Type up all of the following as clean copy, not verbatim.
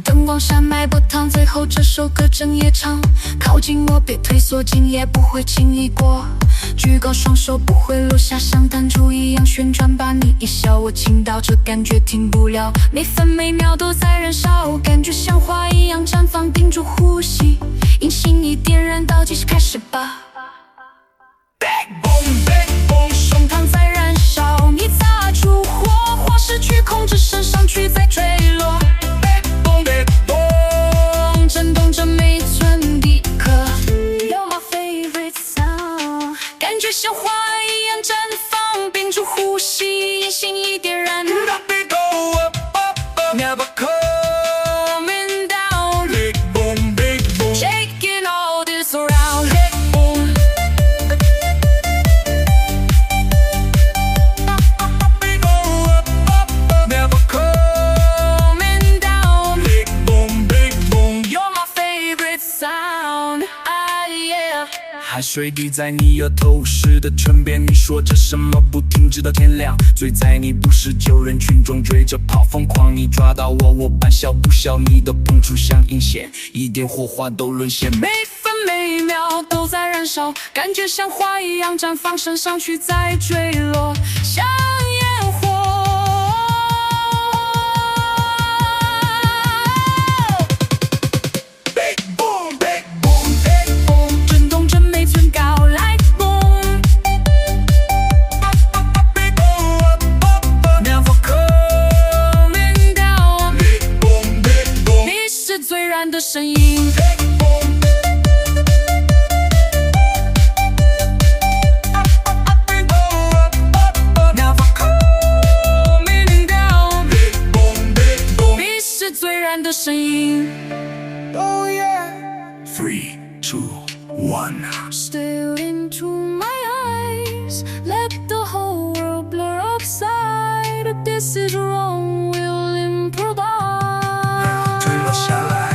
灯光下脉搏烫，最后这首歌整夜唱。靠近我，别退缩，今夜不会轻易过。举高双手，不会落下，像弹珠一样旋转，把你一笑我倾倒，这感觉停不了，每分每秒都在燃烧，感觉像花一样绽放，屏住呼吸，引心一点燃，倒计时开始吧。Big boom, big boom， 胸膛在燃烧，你擦出火花，失去控制，升上去再坠落。Big boom, big boom， 震动着每寸地壳。You're my favorite sound， 感觉像花一样绽放，屏住呼吸，引心一点燃。Never go up, up, up, never coming down。Big boom, big boom，shaking all this around。海水滴在你额头时的唇边，你说着什么不停直到天亮。醉在你不识旧人群中追着跑疯狂，你抓到我，我半笑不笑，你的碰触像引线，一点火花都沦陷。每分每秒都在燃烧，感觉像花一样绽放，升上去再坠落，像烟火。的声音你是最燃的声音 Oh yeah 3, 2, 1 Stare into my eyes Let the whole world blur upside If this is wrong we'll improvise 坠落下来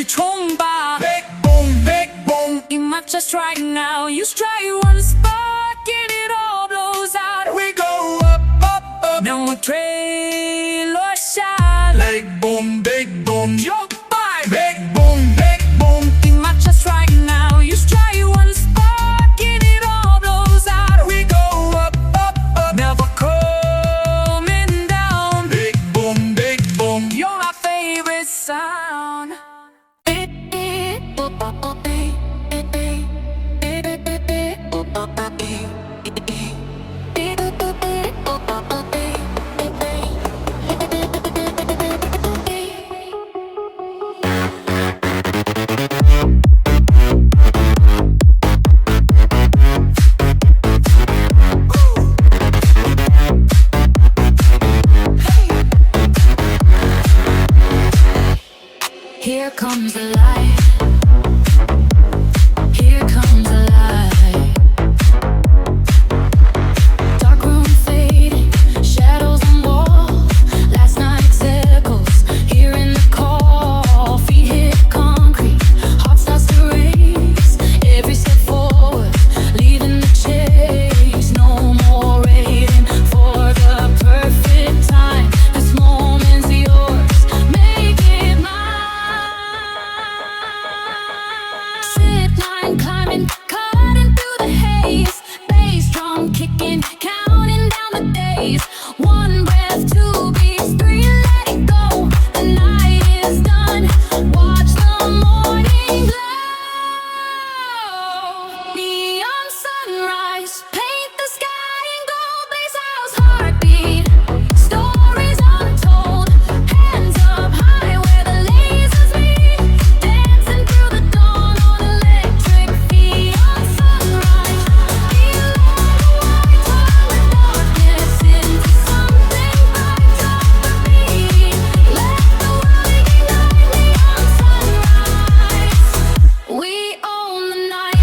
冲吧 Big boom, big boom In my chest right now You strike one spark And it all blows out We go up, up, up 让我坠落下来 Big boom, big boom 有拜 Big boom, big boom In my chest right now You strike one spark And it all blows out We go up, up, up Never coming down Big boom, big boom You're my favorite sound Here comes the light Here comes the light Dark room fading Shadows on wall Last night's echoes Hearing the call Feet hit concrete Heart starts to race Every step forward Leading the chase No more waiting For the perfect time This moment's yours Make it mine Climbing, cutting through the haze Bass drum kicking, counting down the days 1 breath, 2 beats, 3, let it go The night is done, watch the morning glow Neon sunrise, paint the sky in gold Blaze house, heartbeat, stories untold Hands up high where the lasers meet Dancing through the dawn on electric feet on sunrise Feel all the white turn the darkness into something bright Drop the beat, let the world ignite Neon sunrise We own the night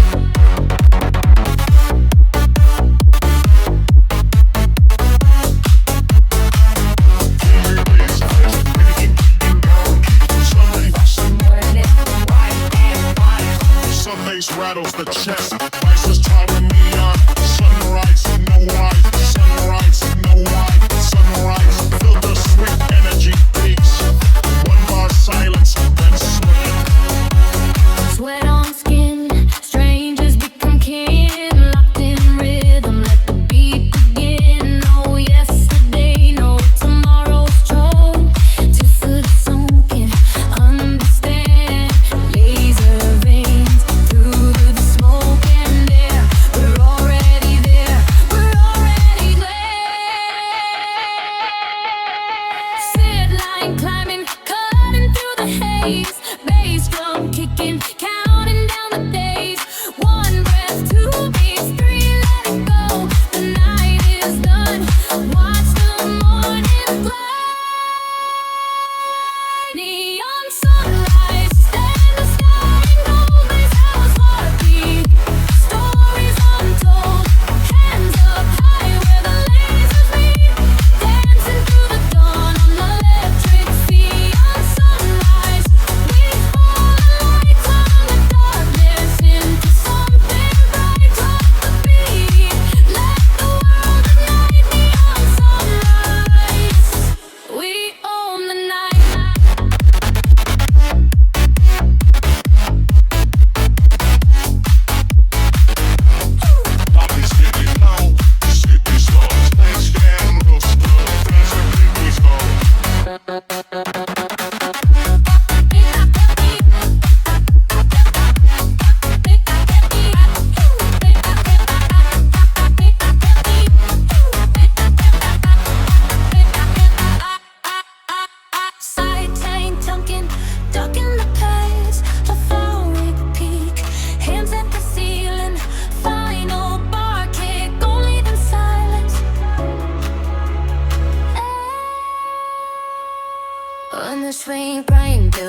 Sunlace rattles the chest. Vices towering neon. Sunrise, no light. Sunrise, no light. Sunrise, feel the sweet energy peaks. 1 bar silence, then swing. Sweat on skin, strangers become kin Locked in rhythm, let the beat begin No yesterday, no tomorrow's choke Too foot sunken, understand Laser veins through the smoke and air We're already there, we're already there Sit line climbing, cutting through the haze Bass drum kicking, counting down the days 1 breath, 2 beats, 3, let it go The night is done, watch the morning glow Neon sunrise, stand the sky in gold Blaze house, heartbeat, stories untold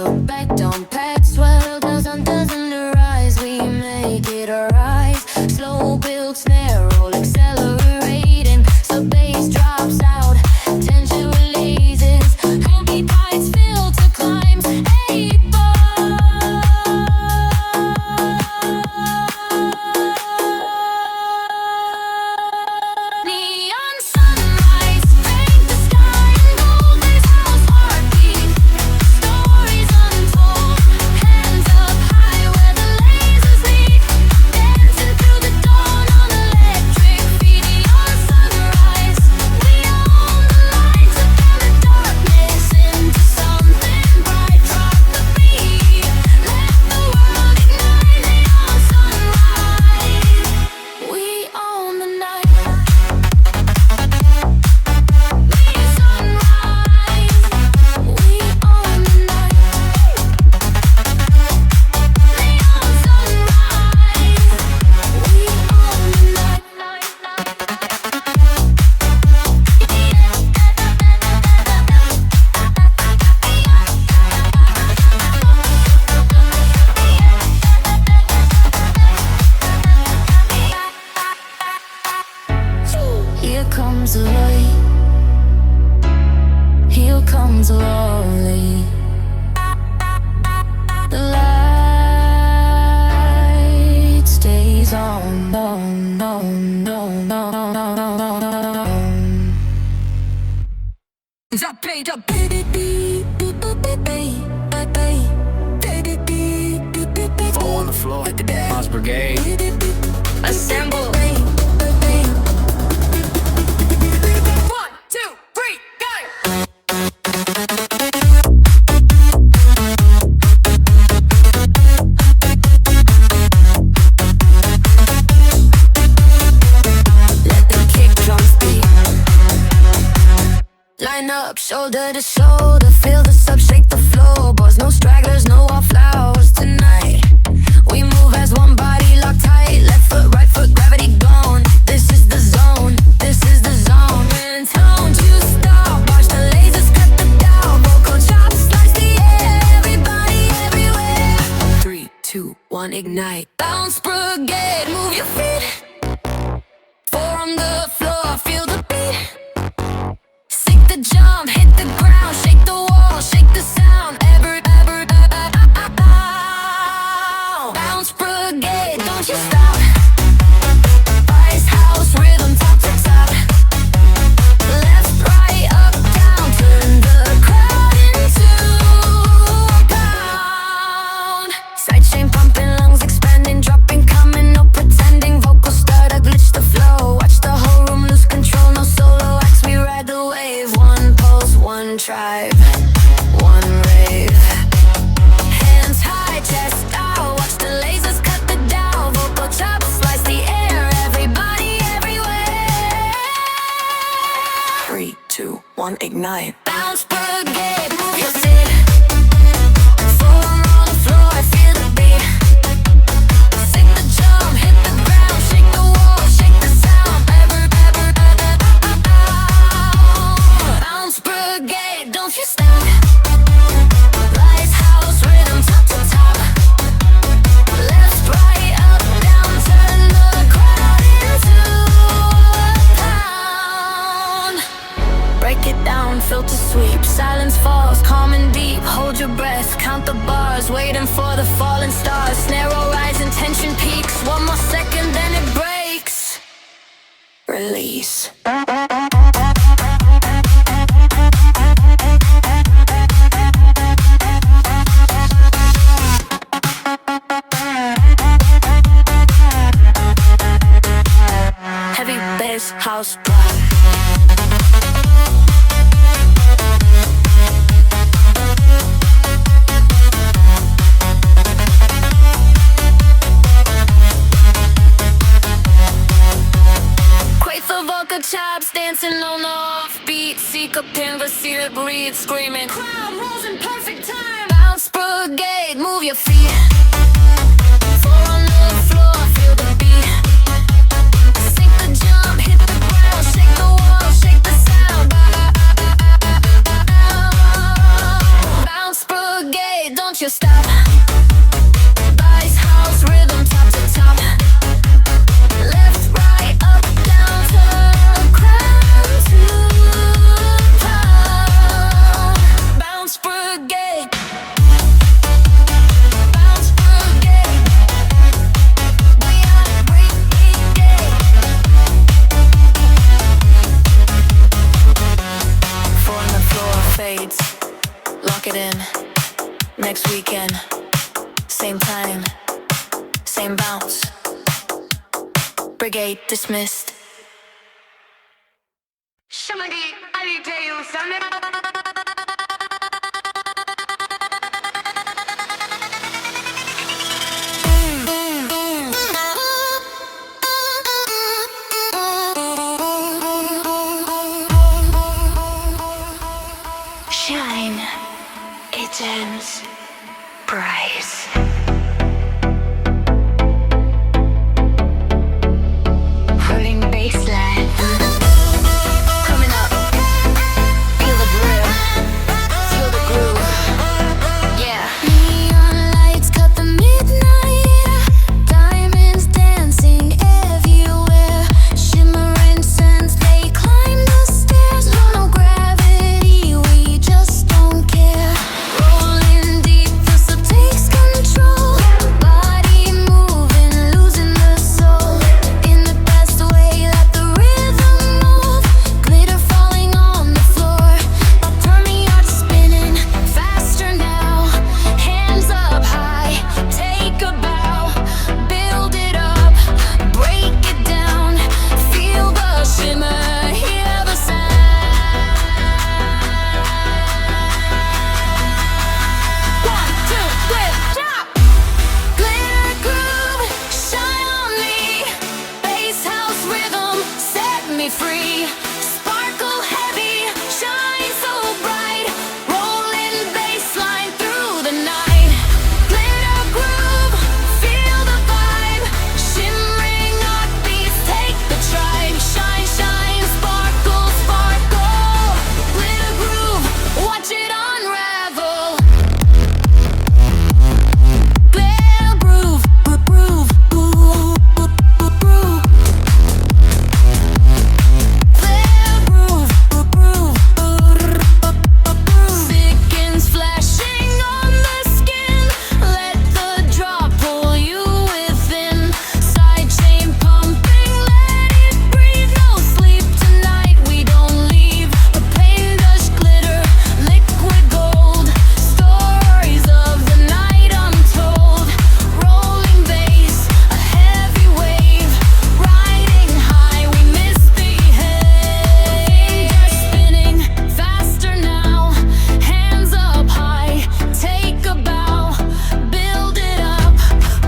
look back, don't pack, swell, doesn't arise. We make it arise. Slow builds, narrow, accelerating. So bass drops out, tension releases. Heavy tides fill to climbs. 8 bar. Neon sunrise, paint the sky in gold. This house heartbeat, stories untold. Hands up high where the lasers lead, dancing through the dawn on electric feet. Neon sunrise, we own the lights to turn the darkness into something bright. Drop the beat, let the world ignite. Neon sunrise, we own the night. Neon sunrise, we own the night. Neon sunrise, we own the night. Here comes the light, here comes the lonely. The light stays on, on, on, on, on, on. Zappy, da, baby, beep, beep, beep, beep, beep, beep, baby, beep, beep, beep, beep. Four on the floor, Moss Brigade. Assemble. 1, 2, 3, go! Let the kick drums beat. Line up, shoulder to shoulder, feel the sub, shake the floorboards. No stragglers, no wallflowers tonight. We move as one body, locked tight. Left foot, right foot, gravity gone. This is the zone, this is the zone. When don't you stop, watch the lasers cut the dial. Vocal chops, slice the air, everybody everywhere. 3, 2, 1, ignite. Bounce brigade, move your feet. 4 on the floor, feel the beat. Sink the jump, hit the ground, shake the wall, shake the sound. Bounce brigade, don't you stop. Ice house rhythm, top to top. Left, right, up, down, turn the crowd into a pound. Sidechain pumping, lungs expanding, dropping, coming, no pretending. Vocal stutter, glitch the flow. Watch the whole room lose control, no solo acts, we ride the wave. One pulse, one tribe, one rave. Hands high, chest out, watch the lasers cut the dial. Vocal chops, slice the air, everybody everywhere. 3, 2, 1, ignite. Bounce brigade, move your feet. 4 on the floor, feel the beat. Sink the jump, hit the ground, shake the wall, shake the sound. Bounce brigade, don't you stop. Lights, house rhythm, top to top. Left, right, up, down, turn the crowd into a pound. Break it down, filter sweep, silence falls, calm and deep. Hold your breath, count the bars, waiting for the falling stars. Snare will rise and tension peaks. 1 more second, then it breaks. Release. Heavy bass, house block. Quake the vocal chops, dancing on the offbeat. Seek a pin, but see the breathe, screaming. Crowd rolls in perfect time. Bounce brigade, move your feet. 4 on the floor, feel the beat. Sink the jump, hit the ground, shake the wall, shake the sound. Bounce brigade. your stop. Bass, house, rhythm, top to top. Left, right, up, down, turn, crown to pound. Bounce brigade. Bounce brigade. We are brigade. Four on the floor fades. Lock it in. Next weekend, same time, same bounce. Brigade dismissed. Digidi IHSAN. Shine, it ends bright. Pulling baseline. Coming up. Feel the groove. Feel the groove. Yeah. Neon lights cut the midnight. Diamonds dancing everywhere. Shimmering sands, they climb the stairs. No gravity, we just don't care. Rolling deep, the sun takes control. Body moving, losing the soul. In the best way, let the rhythm move. Glitter falling on the floor. Turn the art spinning faster now. Hands up high, take a bow. Build it up, break it down. Feel the shimmer, hear the sound. 1, 2, 3, drop. Glitter groove, shine on me. Bass house rhythm, set me free. Sparkle heavy, shine so bright. Rolling bassline through the night. Glitter groove, feel the vibe. Shimmering art beats, take the tribe. Shine, shine, sparkle, sparkle. Glitter groove, watch it unravel. Glitter groove, groove, groove, groove. Glitter groove, groove, groove. Seconds flashing on the skin. Let the drop pull you within. Side chain pumping, let it breathe. No sleep tonight, we don't leave. The paint brush glitter, liquid gold. Stories of the night untold. Rolling bass, a heavy wave. Riding high, we misbehave. Spinning faster now. Hands up high, take a bow. Build it up,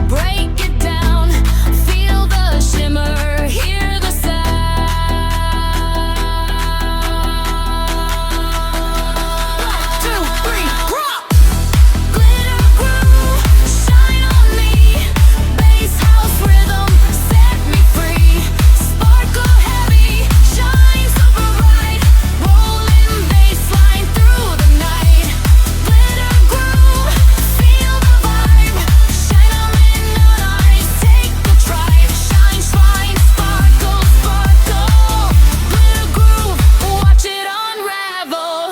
break it down. Feel the shimmer, hear the sound. 1, 2, 3, drop. Glitter groove, shine on me. Bass house rhythm, set me free. Sparkle heavy, shine super bright. Rolling bassline through the night. Glitter groove, feel the vibe. Shine on midnight eyes, take the tribe. Shine, shine, sparkle, sparkle. Glitter groove, watch it unravel.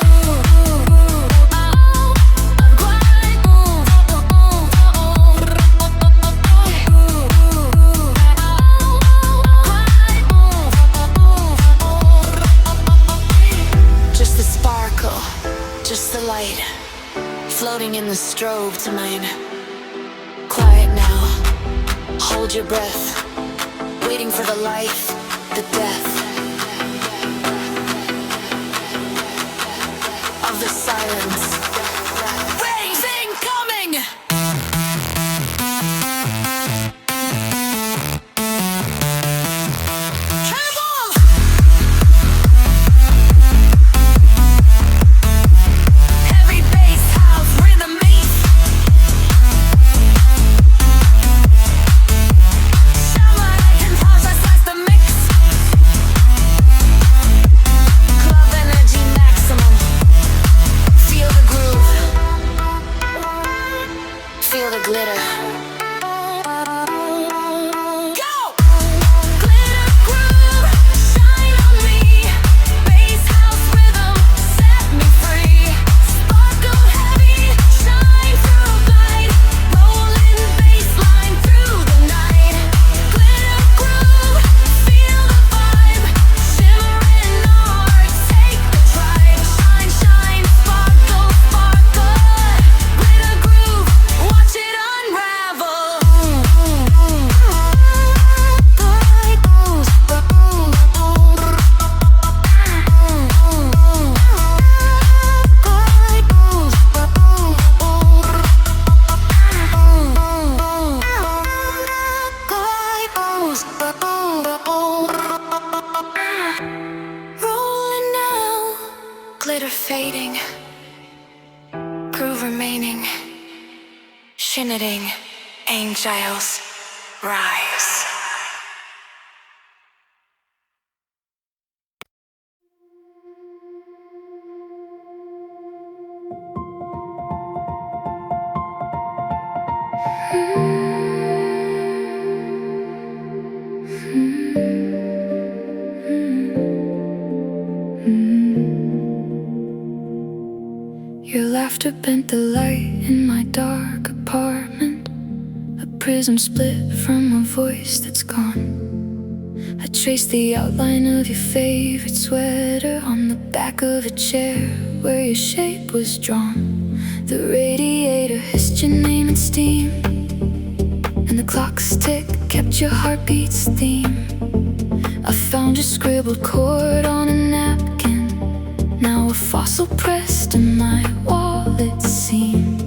Just the sparkle, just the light, floating in the strobe tonight. Quiet now, hold your breath, waiting for the life, the death of the silence. Waves incoming! Transform! Heavy bass house rhythm beat. Summer light and house, I slice the mix. Club energy maximum. Feel the groove. feel the glitter. Rolling now, glitter fading, groove remaining, shimmering, angels rise. Your laughter bent the light in my dark apartment. A prism split from a voice that's gone. I traced the outline of your favorite sweater on the back of a chair where your shape was drawn. The radiator hissed your name in steam, and the clock's tick kept your heartbeat's theme. I found your scribbled chord on a napkin, now a fossil pressed in my wallet seam.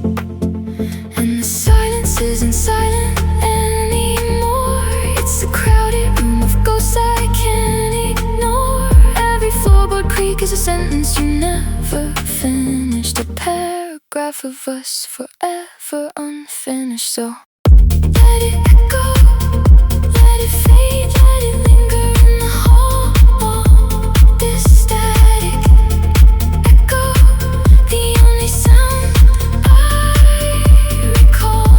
And the silence isn't silent anymore. It's a crowded room of ghosts I can't ignore. Every floorboard creak is a sentence you never finished, a paragraph of us forever unfinished. So let it echo, let it fade, let it linger in the hall. This static echo, the only sound I recall.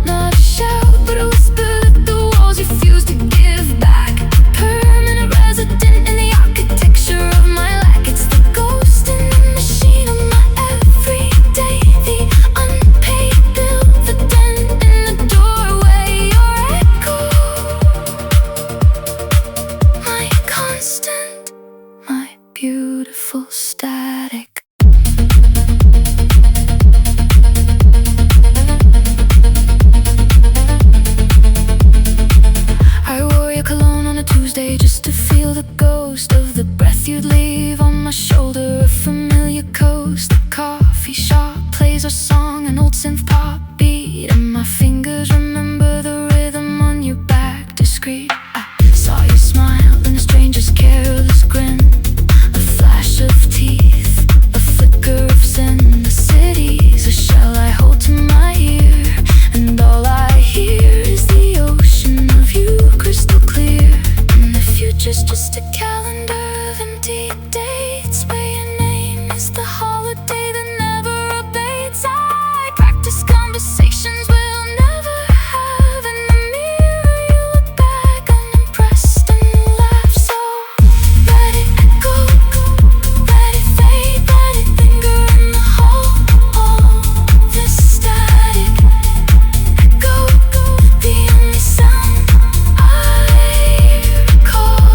Not a shout, but a whisper that the walls refuse to give back. Permanent resident in the architecture of my lack. It's the ghost in the machine of my everyday. The unpaid bill, the dent in the doorway. Your echo, my constant, my beautiful static. I wore your cologne on a Tuesday just to feel the ghost of the breath you'd leave on my shoulder. A familiar coast. The coffee shop plays our song, an old synth pop beat, and my fingers remember the rhythm on your back, discreet. I saw you smile in a stranger's careless grin, a flash of teeth, a flicker of sin. The city's a shell I hold to my ear, and all I hear is the ocean of you, crystal clear. And the future's just a calendar of empty dates, where your name is the holiday that never abates. I practice conversations we'll never have. In the mirror you look back unimpressed and laugh. So let it echo, let it fade, let it linger in the hall. This static echo, the only sound I recall.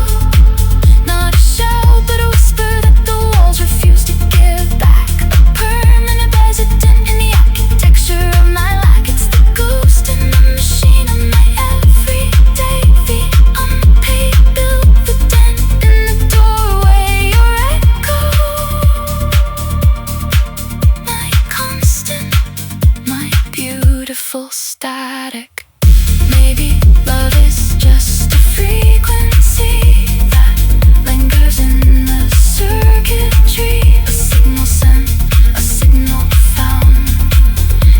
Not a shout, but a whisper that the walls refuse to give back. A permanent resident in the architecture of my lack. It's the ghost in the machine of my everyday. The unpaid bill, the dent in the doorway. Your echo, my constant, my beautiful static. Maybe love is just a frequency that lingers in the circuitry. A signal sent, a signal found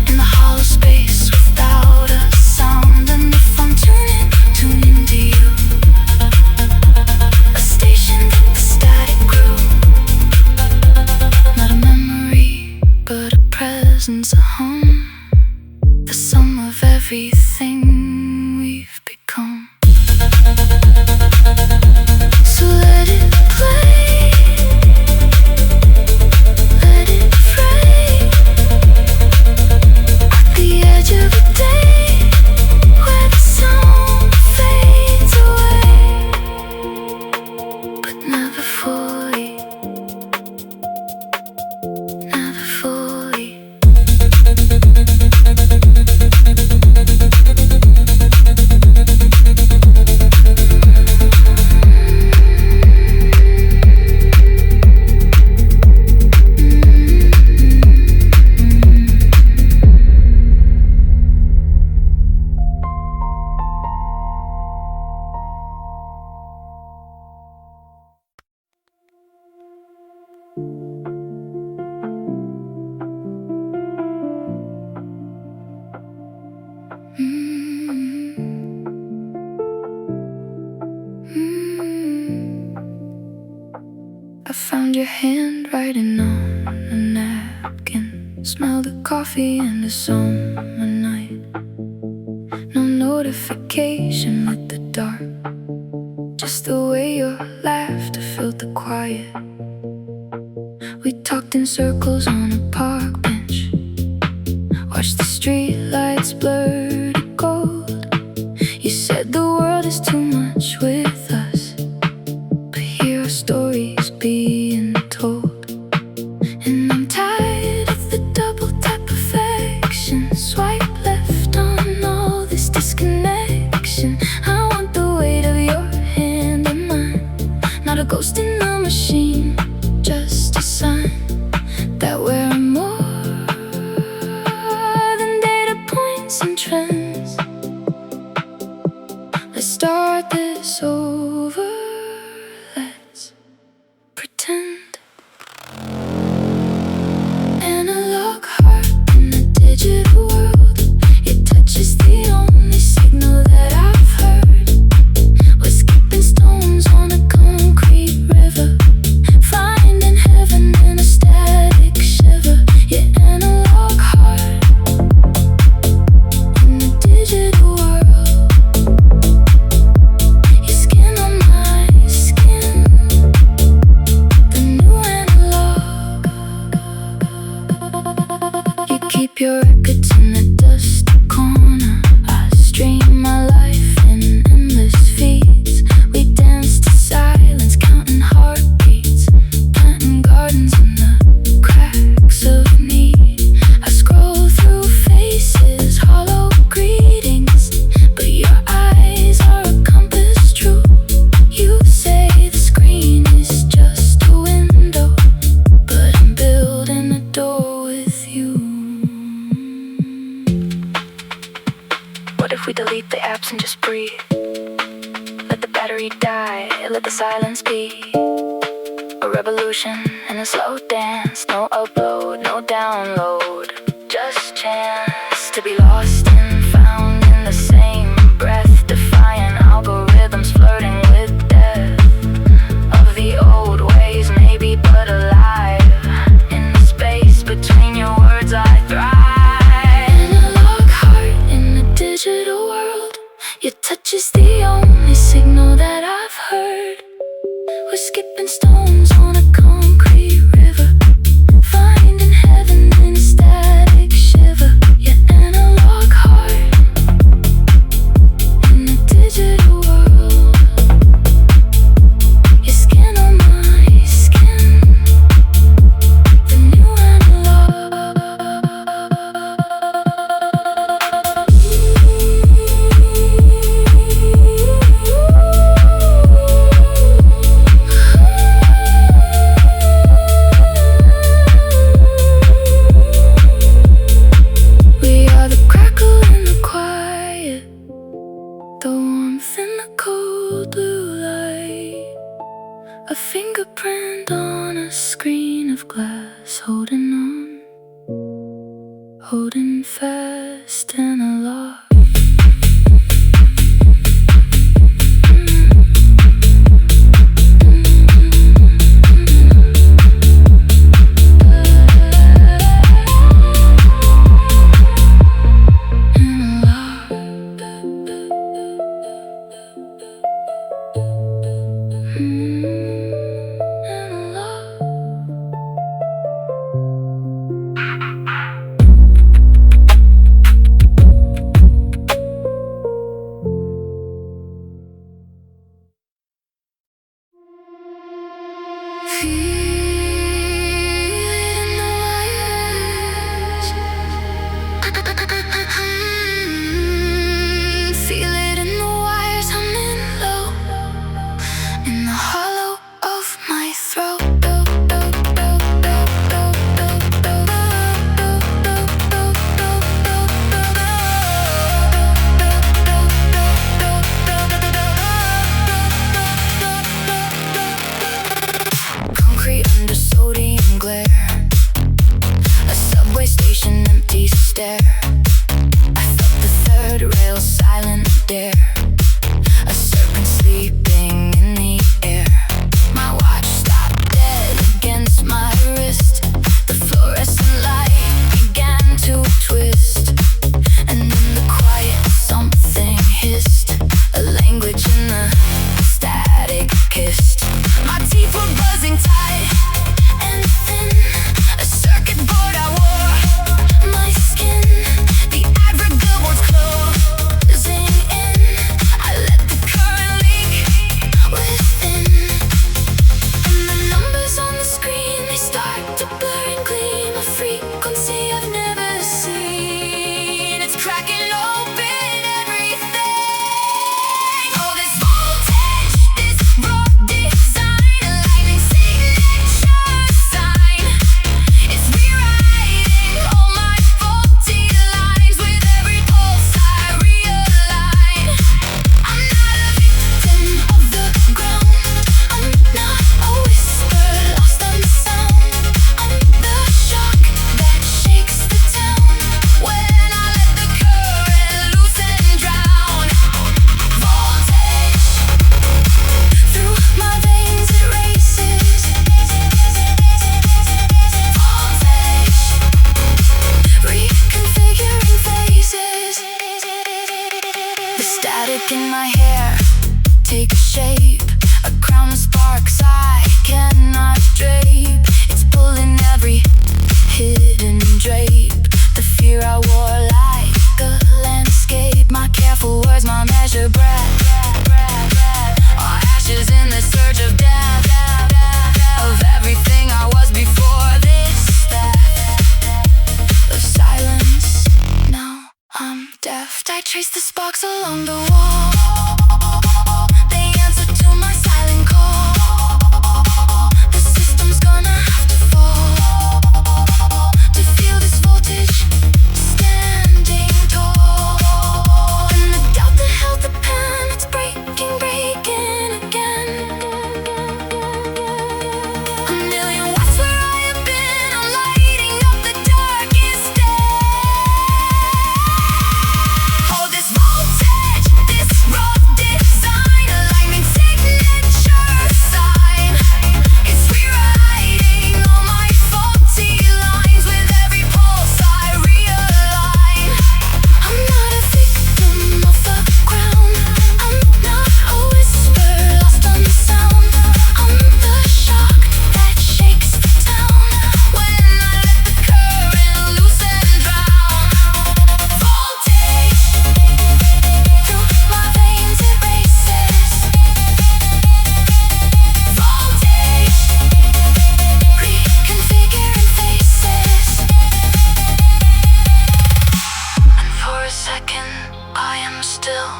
in the hollow space without a sound. And if I'm tuning to you, a station that the static grew. Not a memory, but a presence, a hum. everything we've become. So let it play, let it fray at the edge of a day where the sound fades away, but never fully, never fully. I found your hand writing on a napkin. Smell the coffee in the summer night. No notification with the dark, just the way your laughter filled the quiet. We talked in circles on a park bench, watched the street lights blur to gold. You said the world is too much with us, but here are stories being told. And I'm tired of the double tap affection. Swipe left on all this disconnection. I want the weight of your hand in mine, not a ghost in the machine, just a sign that we're more than data points and trends. Let's start this over, let's pretend. Analog heart in a digital world, your touch is the only signal that I've heard. We're skipping stones on a concrete river, finding heaven in a static shiver. Your analog heart in a digital world, your skin on my skin, the new analog. You keep your records in the dusty corner. I stream my life in endless feeds. We dance to silence, counting heartbeats, planting gardens in the cracks of need. I scroll through faces, hollow greetings, but your eyes are a compass true. You say the screen is just a window, but I'm building a door with you. What if we delete the apps and just breathe? Let the battery die, let the silence be a revolution and a slow dance. No upload, no download, just chance to be lost and found in the same breath. Defying algorithms, flirting with death of the old ways, maybe, but alive in the space between your words. I thrive. Analog heart in a digital world, your touch is the only signal that I've heard. We're skipping stones on a concrete river, finding heaven in a static shiver. Your analog heart in a digital world, your skin on my skin, the new analog. Music in my hair, take shape. A crown of sparks I cannot drape. It's pulling every hidden drape. The fear I wore like a landscape. My careful words, my measured breath. All ashes in the surge of death. Of everything I was before this death. Of silence, now I'm deaf. I trace the sparks along the wall. They answer to my silent call. The system's gonna have to fall to feel this voltage standing tall. And the doubt that held the pen, it's breaking, breaking again. A million watts where I have been, I'm lighting up the darkest day. Oh, this voltage, this rough design, a lightning signature sign. It's rewriting all my faulty lines. With every pulse I realign. I'm not a victim of the crown. I'm not a whisper lost on the sound. I'm the shock that shakes the town when I let the current loose and drown. Voltage through my veins, it races. Voltage reconfiguring faces. And for a second I am still,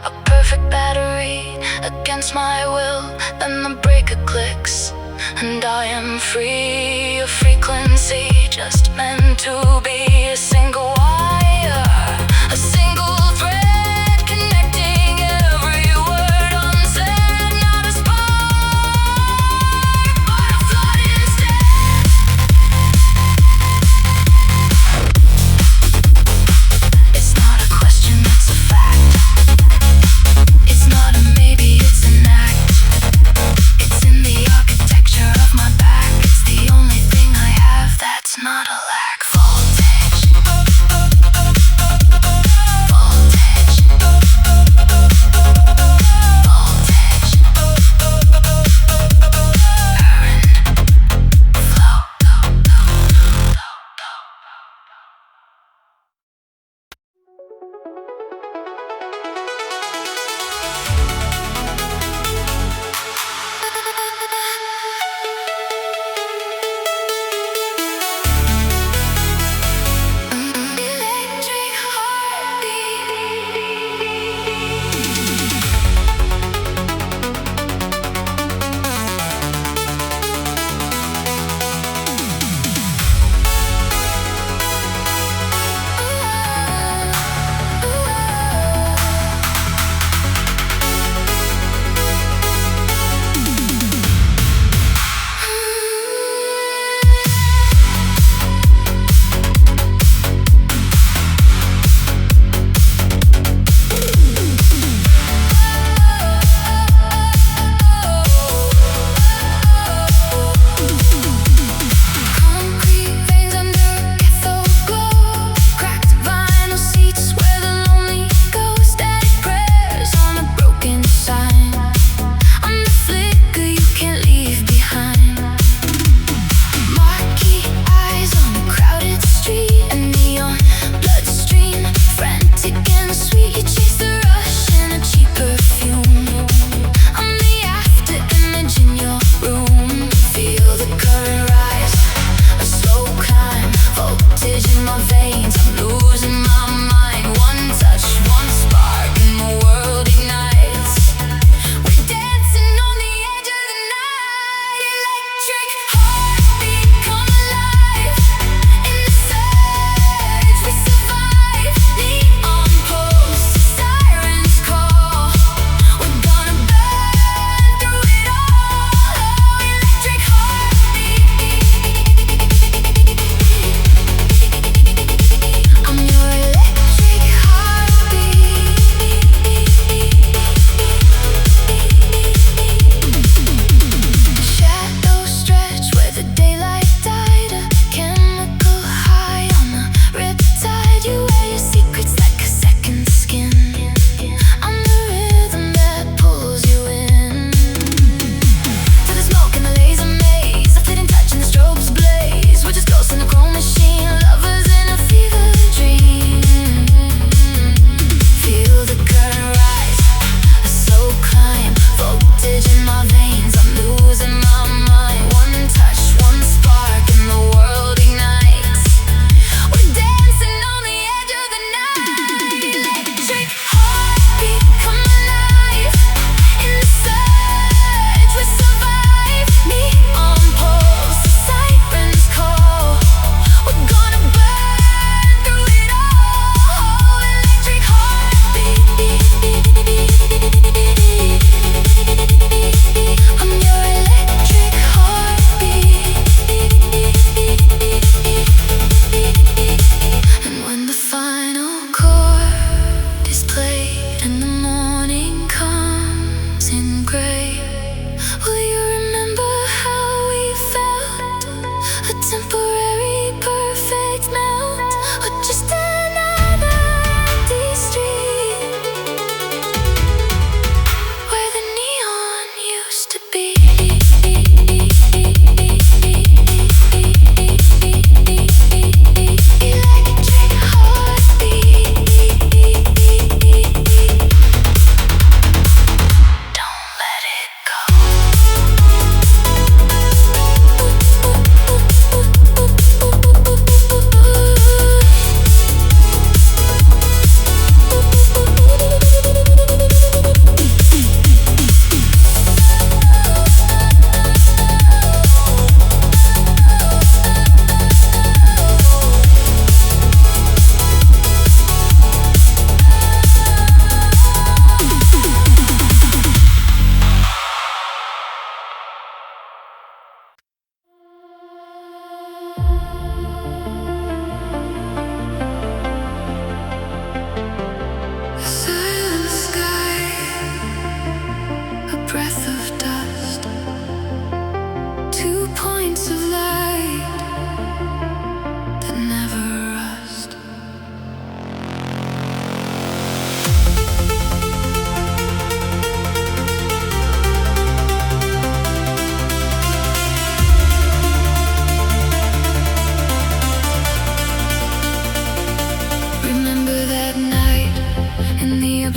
a perfect battery against my will. Then the breaker clicks and I am free. A frequency just meant to be a single wire, a single thread connecting every word unsaid. Not a spark, but a flood instead. It's not a question, it's a fact. It's not a maybe, it's an act. It's in the architecture of my back. It's the only thing I have that's not a lack. Voltage. Voltage. Voltage. Current. Flow. Electric concrete veins under cathode glow. Cracked vinyl seats where the lonely go. Static prayers on a broken sign. I'm the flicker you can't leave behind. Marquee eyes on a crowded street. A neon bloodstream, frantic and sweet. You chase the rush in a cheap perfume. I'm the after image in your room. Feel the current rise, a slow climb. Voltage in my veins, I'm losing my mind. One touch, one spark, and the world ignites. We're dancing on the edge of the night. Electric heartbeat, come alive. In the surge, we survive. Neon posts,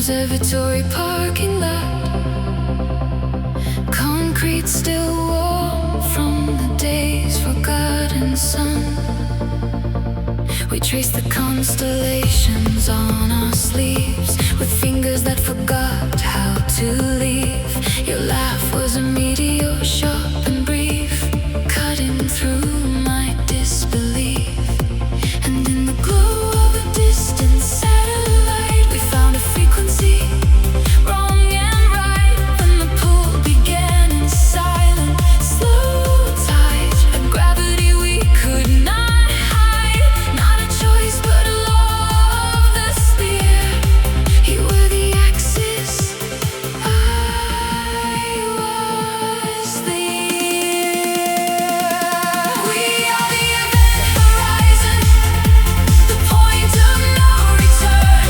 observatory parking lot. Concrete still warm from the day's forgotten sun. We trace the constellations on our sleeves with fingers that forgot how to leave. Your laugh was a meteor, sharp and brief, cutting through my disbelief. And in the glow of a distant satellite, we found a frequency, wrong and right. When the pull began in silent, slow tide, a gravity we could not hide. Not a choice but a law of the sphere. You were the axis, I was the ear. We are the event horizon, the point of no return.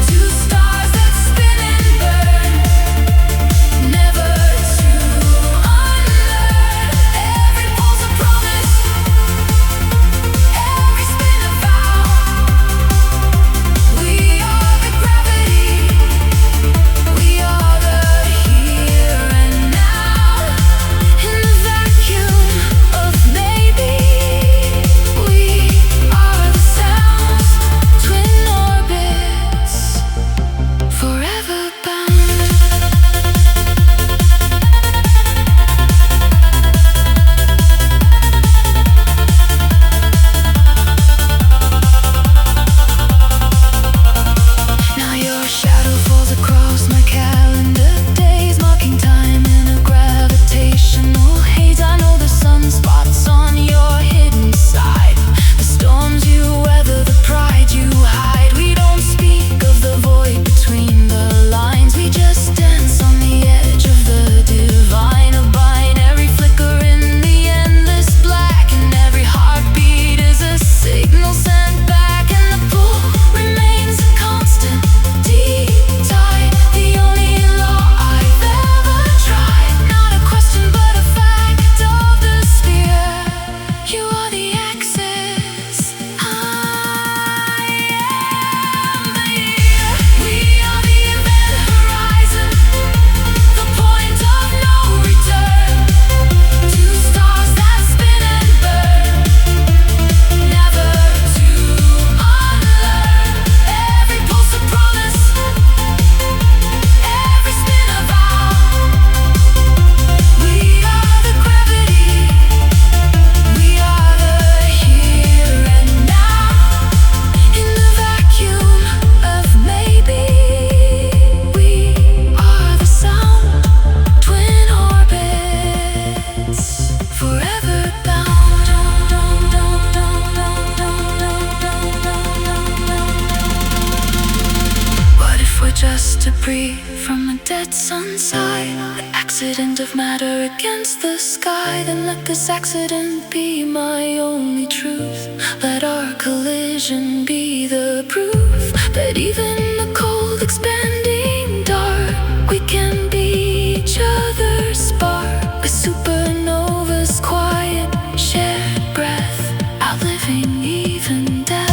Two stars that spin and burn, never to unlearn. Every pulse a promise, every spin a vow. We are the gravity, we are the here and now. In the vacuum of maybe, we are the sounds, twin orbits, forever bound. Now your shadow falls across my calendar days, marking time in a gravitational haze. I know the sunspots on your hidden side, the storms you weather, the pride you hide. We don't speak of the void between the lines, we just dance on the edge of the divine. A binary flicker in the endless black, and every heartbeat is a signal sent back. And the pull remains a constant, deep tide, the only law I've ever tried. Not a question but a fact of the sphere. You are the axis, I am the ear. We are the event horizon, the point of no return. Two stars that spin and burn, never to unlearn. Every pulse a promise, every spin a vow. We are the gravity, we are the here and now. In the vacuum of maybe, we are the sound, twin orbits, forever bound. What if we're just debris from a dead sun's side? The accident of matter against the sky. Then let this accident be my only truth. Let our collision be the proof that even in the cold expanding dark, we can be each other's spark. With supernovas, quiet, shared breath, outliving even death.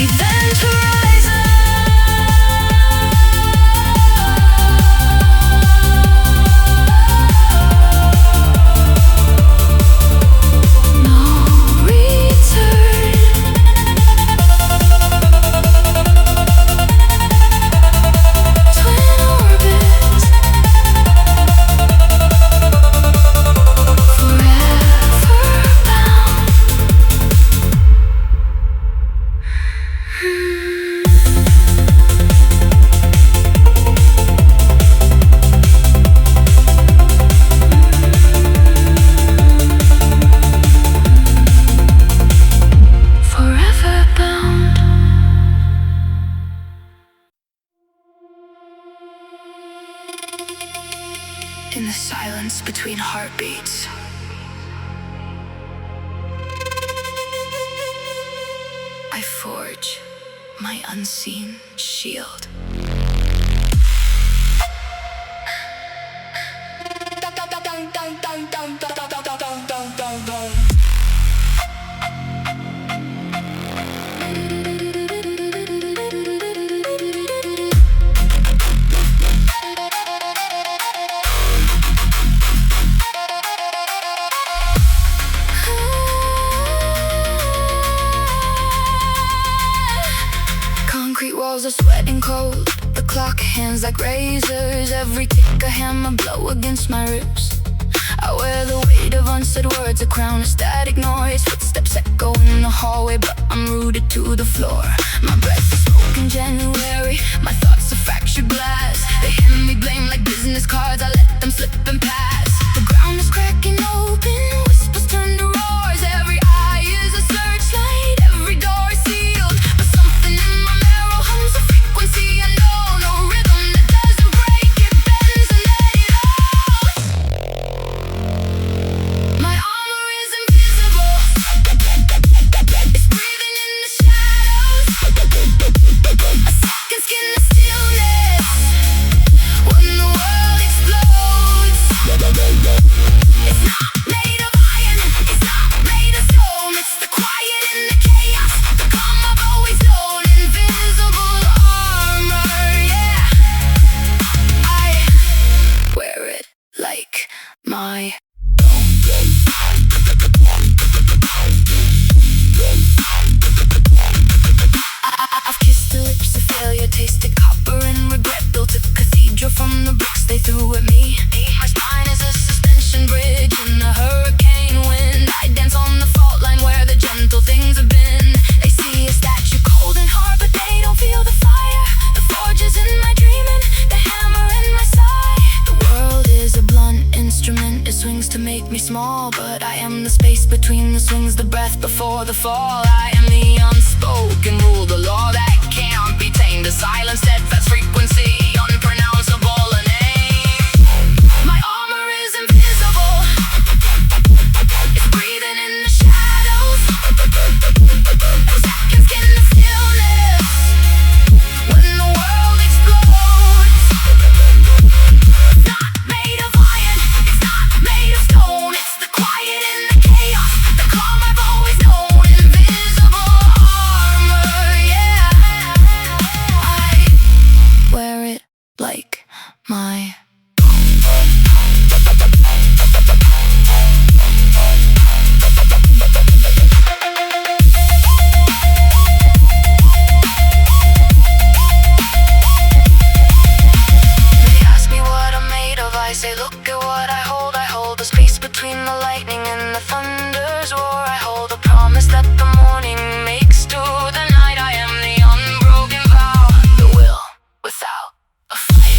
Event horizon, no return. Twin orbits, forever bound. Forever bound. In the silence between heartbeats, I forge my unseen shield. hands like razors. Every kick a hammer blow against my ribs. I wear the weight of unsaid words, a crown of static noise. Footsteps echo in the hallway, but I'm rooted to the floor. My breath is smoke in January, my thoughts are fractured glass. They hand me blame like business cards, I let them slip and pass. The ground is cracking open, whispers turn to roars. Every eye is a searchlight, every door is sealed. But something in my marrow hums a frequency unknown, a rhythm that doesn't break, it bends and let it out. My armor is invisible, it's breathing in the shadows. A second skin the stillness when the world explodes. It's not made of iron, it's not made of stone. It's the quiet in the chaos, the calm I've always known. Invisible armor, yeah. I wear it like my I've kissed the lips of failure, tasted copper and regret. Built a cathedral from the bricks they threw at me. My spine is a suspension bridge in a hurricane wind. I dance on the fault line where the gentle things have been. They see a statue cold and hard, but they don't feel the fire. The forge is in my dreaming, the hammer in my side. The world is a blunt instrument, it swings to make me small, but I am the space between the swings, the breath before the fall. I am the unspoken rule, the law that can't be tamed, a silent steadfast frequency, unpronounceable a name. My armor is invisible, it's breathing in the shadows. Seconds skin the stillness when the world explodes. It's not made of iron, it's not made of stone. It's the quiet in the chaos, the calm I've always known. Invisible armor, yeah. I wear it like my They ask me what I'm made of, I say look at what I hold. I hold the space between the lightning and the thunder's roar. I hold a promise that the morning makes to the night. I am the unbroken vow, the will without a fight.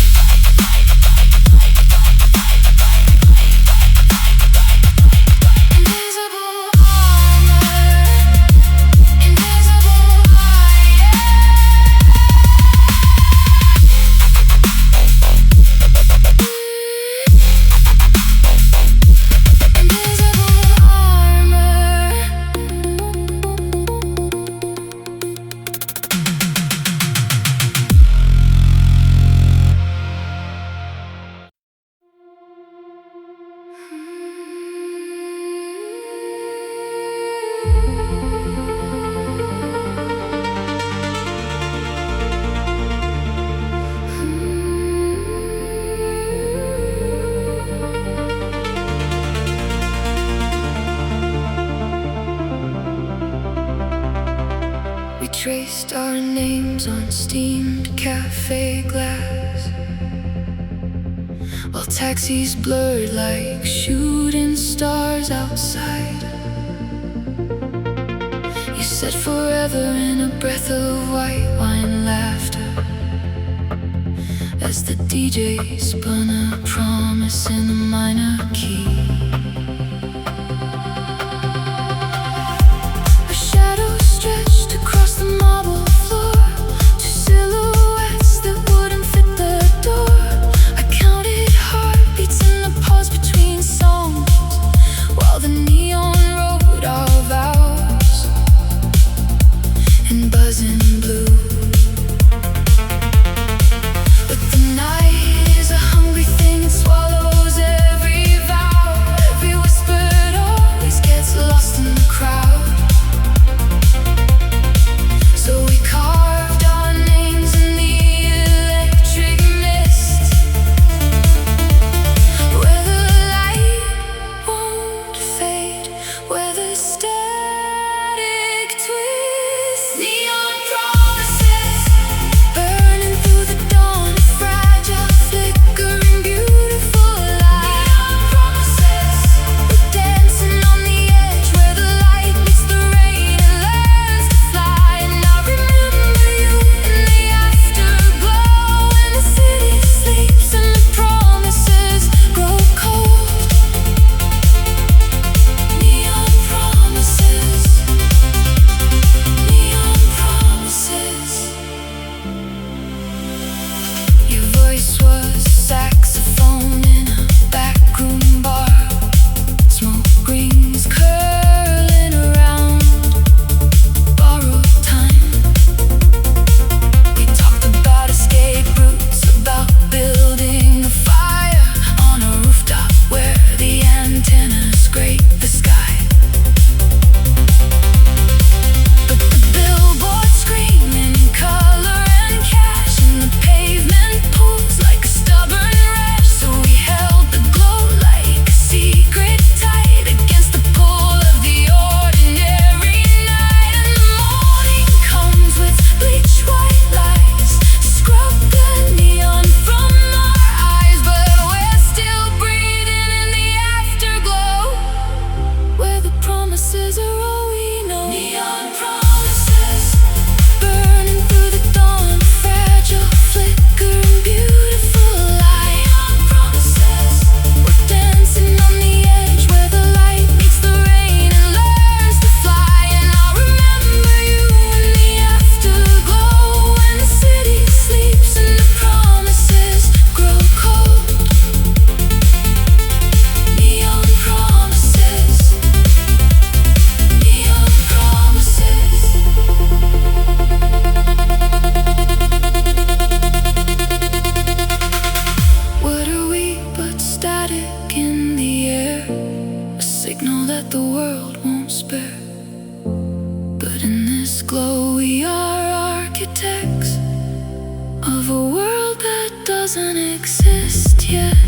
Invisible armor, invisible eye, invisible armor. We traced our names on steamed cafe glass, while taxis blurred like shooting stars outside. You said forever in a breath of white wine laughter, as the DJ spun a promise in a minor key. A shadow stretched across the marble floor, two silhouettes that wouldn't fit the door. I counted heartbeats in the pause between songs, while the neon wrote our vows in buzzing blue. But the night is a hungry thing, it swallows every vow. stars glow. We are architects of a world that doesn't exist yet.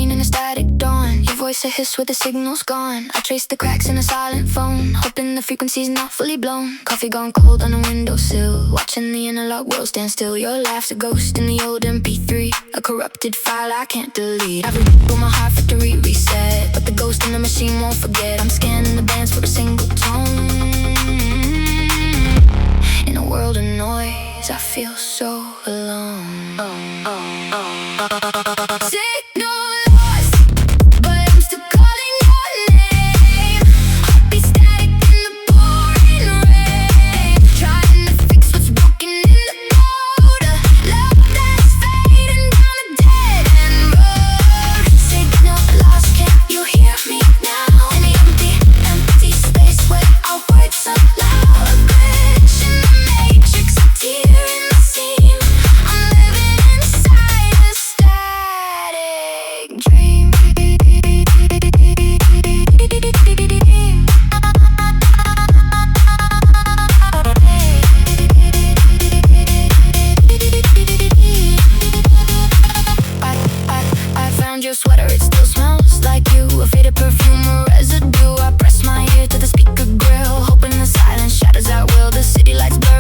screen in a static dawn. Your voice a hiss with the signal's gone. I trace the cracks in a silent phone, hoping the frequency's not fully blown. Coffee gone cold on a windowsill, watching the analog world stand still. Your laugh's a ghost in the old MP3, a corrupted file I can't delete. I've rebuilt my heart factory reset, but the ghost in the machine won't forget. I'm scanning the bands for a single tone. In a world of noise, I feel so alone. Signal lost, but I'm still calling your name. Heartbeat static in the pouring rain, trying to fix what's broken in the code. Love that's fading down a dead end road. Signal lost, can you hear me now? In the empty space where our words sound loud. A glitch in the matrix, a tear in the seam. I'm living inside a static dream. I found your sweater, it still smells like you. A faded perfume or residue. I press my ear to the speaker grill, hoping the silence shatters at will. The city lights blur